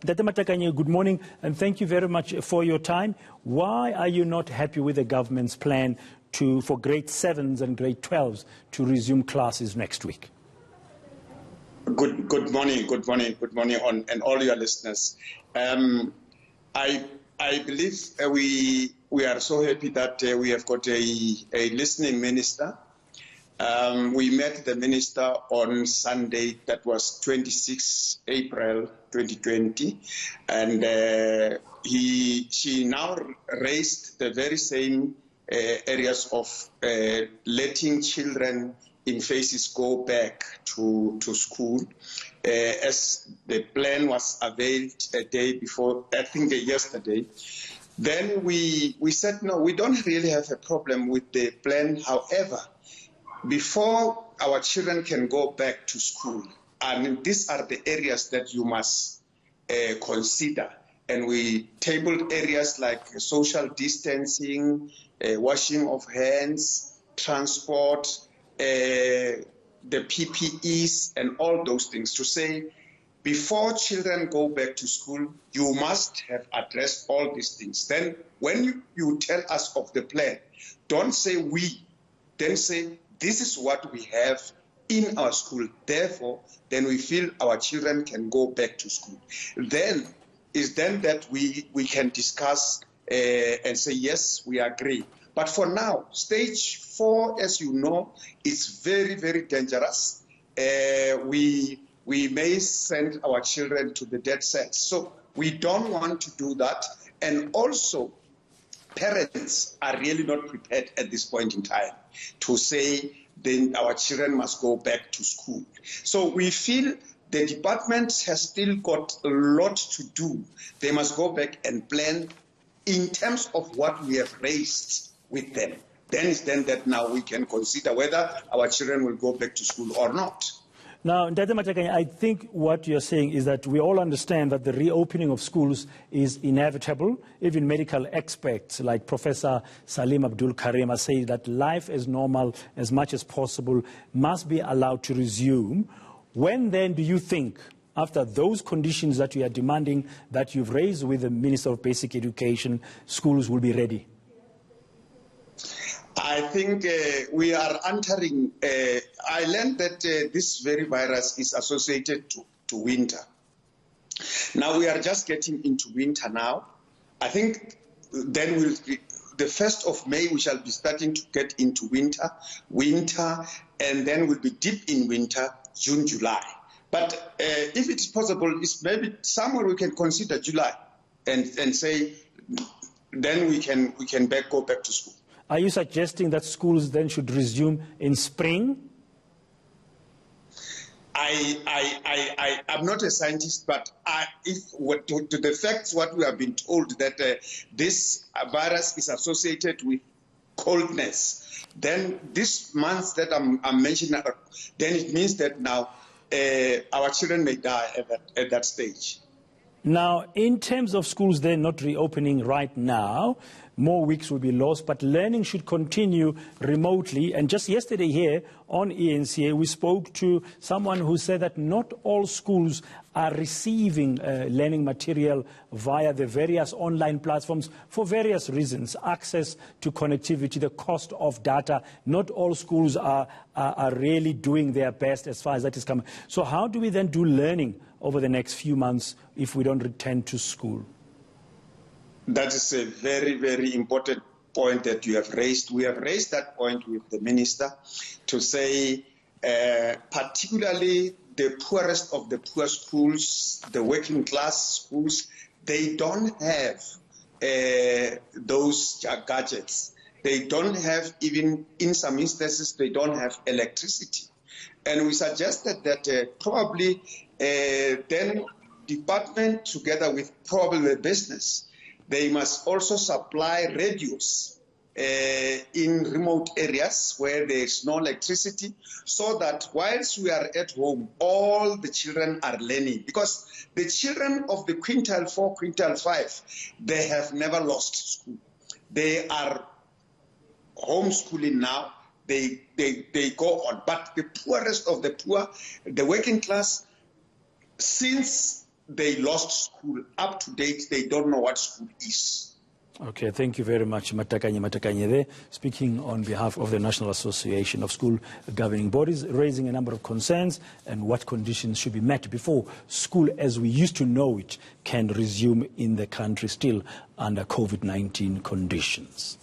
Dr. Matakanye, good morning, and thank you very much for your time. Why are you not happy with the government's plan for grade 7s and grade 12s to resume classes next week? Good morning, and all your listeners. I believe we are so happy that we have got a listening minister. We met the minister on Sunday, that was 26 April 2020, and she now raised the very same areas of letting children in phases go back to school, as the plan was availed a day before, I think yesterday. Then we said, no, we don't really have a problem with the plan. However, before our children can go back to school, and these are the areas that you must consider. And we tabled areas like social distancing, washing of hands, transport, the PPEs, and all those things, to say before children go back to school, you must have addressed all these things. Then when you tell us of the plan, don't say we, then say this is what we have in our school. Therefore, then we feel our children can go back to school. Then that we can discuss and say, yes, we agree. But for now, stage 4, as you know, is very, very dangerous. We may send our children to the dead set. So we don't want to do that. And also, parents are really not prepared at this point in time to say then our children must go back to school. So we feel the department has still got a lot to do. They must go back and plan in terms of what we have raised with them. Then it's then that now we can consider whether our children will go back to school or not. Now, Dr. Matakanye, I think what you're saying is that we all understand that the reopening of schools is inevitable. Even medical experts like Professor Salim Abdul Karim say that life as normal as much as possible must be allowed to resume. When then do you think, after those conditions that you are demanding, that you've raised with the Minister of Basic Education, schools will be ready? I think we are entering, I learned that this very virus is associated to winter. Now we are just getting into winter now. I think then the 1st of May we shall be starting to get into winter, and then we'll be deep in winter, June, July. But if it's possible, it's maybe somewhere we can consider July and say then we can go back to school. Are you suggesting that schools then should resume in spring? I'm not a scientist, but to the facts, what we have been told that this virus is associated with coldness, then this month that I'm mentioning, then it means that now our children may die at that stage. Now, in terms of schools then not reopening right now, more weeks will be lost, but learning should continue remotely. And just yesterday here on ENCA, we spoke to someone who said that not all schools are receiving learning material via the various online platforms for various reasons. Access to connectivity, the cost of data. Not all schools are really doing their best as far as that is coming. So how do we then do learning over the next few months if we don't return to school? That is a very, very important point that you have raised. We have raised that point with the minister to say, particularly the poorest of the poor schools, the working class schools, they don't have those gadgets. They don't have, even in some instances, they don't have electricity. And we suggested that probably then department, together with probably the business, they must also supply radios in remote areas where there is no electricity, so that whilst we are at home, all the children are learning. Because the children of the quintile 4, quintile 5, they have never lost school. They are homeschooling now. They go on. But the poorest of the poor, the working class, since they lost school. Up to date, they don't know what school is. Okay, thank you very much, Matakanye there, speaking on behalf of the National Association of School Governing Bodies, raising a number of concerns and what conditions should be met before school as we used to know it can resume in the country still under COVID-19 conditions.